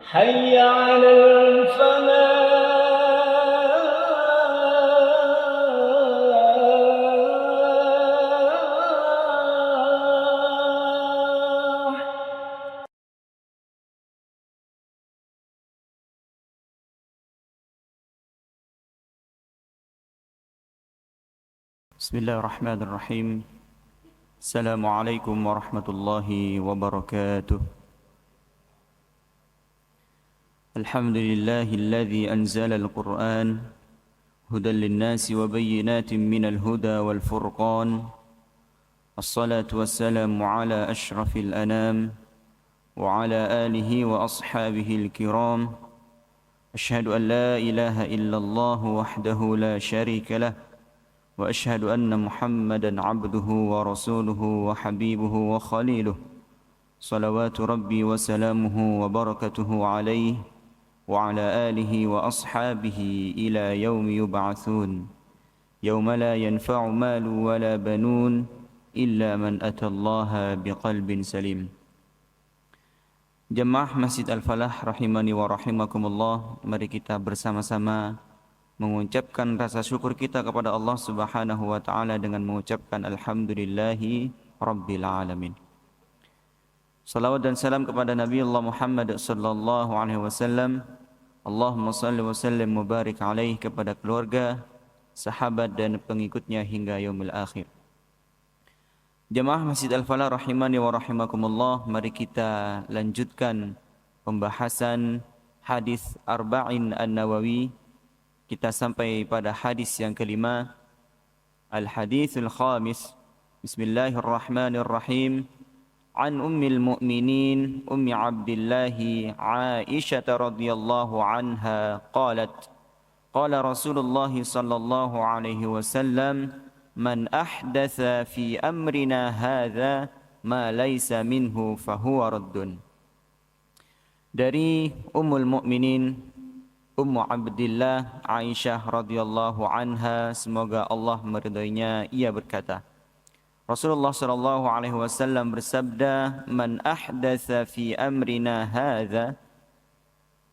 حي على الفلاح. Bismillahirrahmanirrahim. Assalamualaikum warahmatullahi wabarakatuh. Alhamdulillahilladzi anzala al-Qur'an hudan lin-nasi wa bayyinatin minal huda wal furqan. Assalatu wassalamu ala asyrafil anam wa ala alihi wa ashabihi al-kiram. Asyhadu an la ilaha illallah wahdahu la syarika lah. وأشهد أن محمدًا عبده ورسوله وحبيبه وخليله صلوات ربي وسلامه وبركته عليه وعلى آله وأصحابه إلى يوم يبعثون يوم لا ينفع مال ولا بنون إلا من أتى الله بقلب سليم. Jemaah Masjid Al-Falah rahimani wa rahimakumullah, mari kita bersama-sama mengucapkan rasa syukur kita kepada Allah Subhanahu wa taala dengan mengucapkan alhamdulillahi rabbil alamin. Salawat dan salam kepada Nabi Allah Muhammad sallallahu alaihi wasallam. Allahumma salli wa sallim mubarik alaihi, kepada keluarga, sahabat dan pengikutnya hingga yaumil akhir. Jemaah Masjid Al-Falah rahimani wa rahimakumullah, mari kita lanjutkan pembahasan hadis Arba'in An-Nawawi. Kita sampai pada hadis yang kelima, al-haditsul khamis. Bismillahirrahmanirrahim. An ummil mu'minin ummi Abdullah Aisyah radhiyallahu anha qalat qala Rasulullah sallallahu alaihi wasallam man ahdatsa fi amrina hadza ma laysa minhu fahuwa raddun. Dari Ummul Mukminin Ummu Abdillah Aisyah radhiyallahu anha, semoga Allah meridainya, ia berkata, Rasulullah sallallahu alaihi wasallam bersabda, man ahdatsa fi amrina hadza,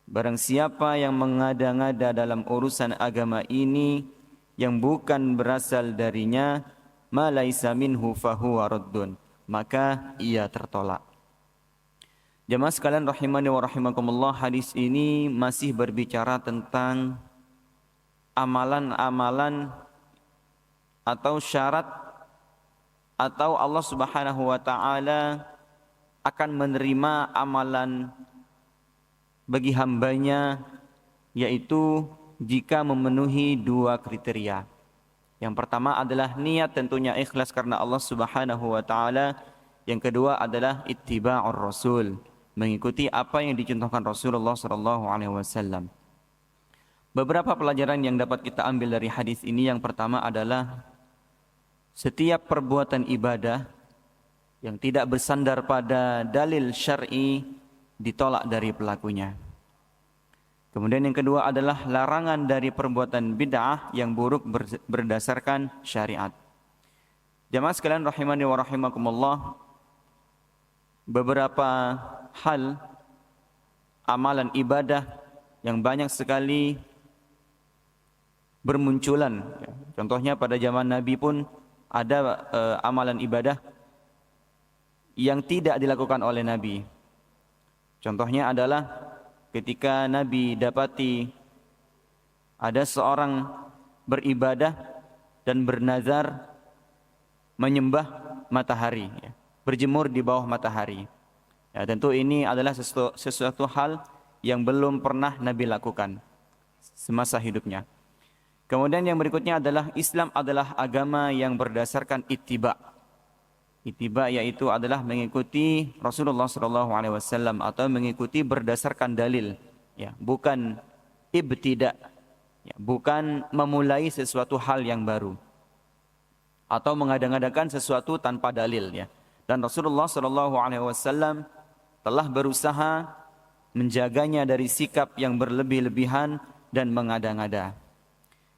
barang siapa yang mengada-ngada dalam urusan agama ini yang bukan berasal darinya, ma laisa minhu fahuwa raddun, maka ia tertolak. Jemaah sekalian rahimani wa rahimakumullah, hadis ini masih berbicara tentang amalan-amalan atau syarat atau Allah Subhanahu wa taala akan menerima amalan bagi hambanya, yaitu jika memenuhi dua kriteria. Yang pertama adalah niat, tentunya ikhlas karena Allah Subhanahu wa taala. Yang kedua adalah ittiba'ur rasul, mengikuti apa yang dicontohkan Rasulullah SAW. Beberapa pelajaran yang dapat kita ambil dari hadis ini. Yang pertama adalah setiap perbuatan ibadah yang tidak bersandar pada dalil syar'i ditolak dari pelakunya. Kemudian yang kedua adalah larangan dari perbuatan bid'ah yang buruk berdasarkan syariat. Jamaah sekalian rahimani wa rahimakumullah, beberapa hal amalan ibadah yang banyak sekali bermunculan. Contohnya pada zaman Nabi pun ada amalan ibadah yang tidak dilakukan oleh Nabi. Contohnya adalah ketika Nabi dapati ada seorang beribadah dan bernazar menyembah matahari, berjemur di bawah matahari. Ya, tentu ini adalah sesuatu hal yang belum pernah Nabi lakukan semasa hidupnya. Kemudian yang berikutnya adalah Islam adalah agama yang berdasarkan ittiba. Ittiba yaitu adalah mengikuti Rasulullah SAW atau mengikuti berdasarkan dalil, ya, bukan ibtida, ya, bukan memulai sesuatu hal yang baru atau mengada-ngadakan sesuatu tanpa dalil, ya. Dan Rasulullah SAW telah berusaha menjaganya dari sikap yang berlebih-lebihan dan mengada-ngada.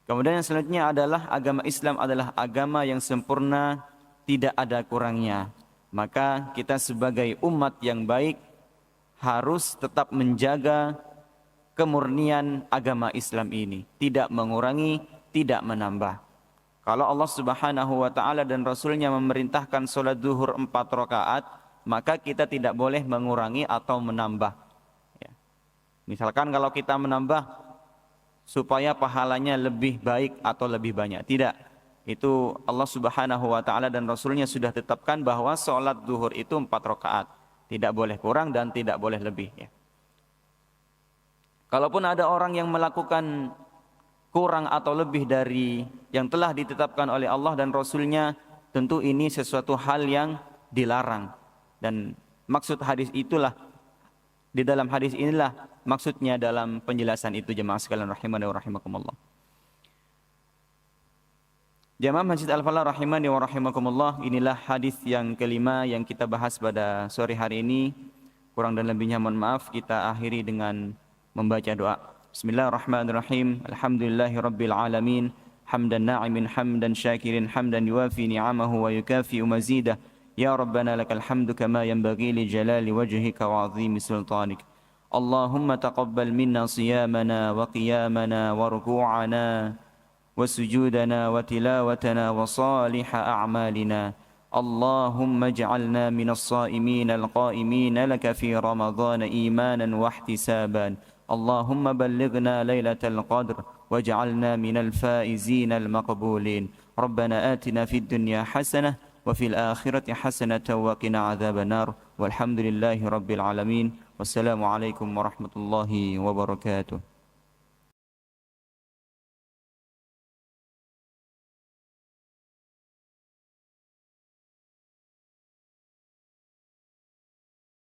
Kemudian yang selanjutnya adalah agama Islam adalah agama yang sempurna, tidak ada kurangnya. Maka kita sebagai umat yang baik harus tetap menjaga kemurnian agama Islam ini, tidak mengurangi, tidak menambah. Kalau Allah Subhanahu wa taala dan Rasulnya memerintahkan salat zuhur 4 rakaat, maka kita tidak boleh mengurangi atau menambah. Ya. Misalkan kalau kita menambah supaya pahalanya lebih baik atau lebih banyak, tidak. Itu Allah Subhanahu wa taala dan Rasulnya sudah tetapkan bahwa salat zuhur itu 4 rakaat, tidak boleh kurang dan tidak boleh lebih. Ya. Kalaupun ada orang yang melakukan kurang atau lebih dari yang telah ditetapkan oleh Allah dan Rasulnya, tentu ini sesuatu hal yang dilarang. Dan maksud hadis itulah, di dalam hadis inilah maksudnya dalam penjelasan itu, jemaah sekalian rahimani wa rahimakumullah. Jemaah Masjid Al-Falah rahimani wa rahimakumullah, inilah hadis yang kelima yang kita bahas pada sore hari ini. Kurang dan lebihnya mohon maaf, kita akhiri dengan membaca doa. Bismillahirrahmanirrahim. Alhamdulillahi rabbil alamin. Hamdan na'imin, hamdan syakirin, hamdan yuwafi ni'amahu wa yukafi mazidah. Ya Rabbana lakal hamdu kama yanbaghi li jalali wajhika wa 'azimi sultanik. Allahumma taqabbal minna siyamana wa qiyamana wa ruku'ana wa sujudana wa tilawatana wa saliha a'malina. Allahumma ij'alna minas sa'imin al-qa'imin laka fi Ramadhan imanan wa ihtisaban. Allahumma ballighna lailatal qadr waj'alna minal faizin al-maqbulin. Rabbana atina fid dunya hasanah wa fil akhirati hasanatan wa qina adzaban nar. Walhamdulillahi rabbil alamin. Wassalamu alaikum warahmatullahi wabarakatuh.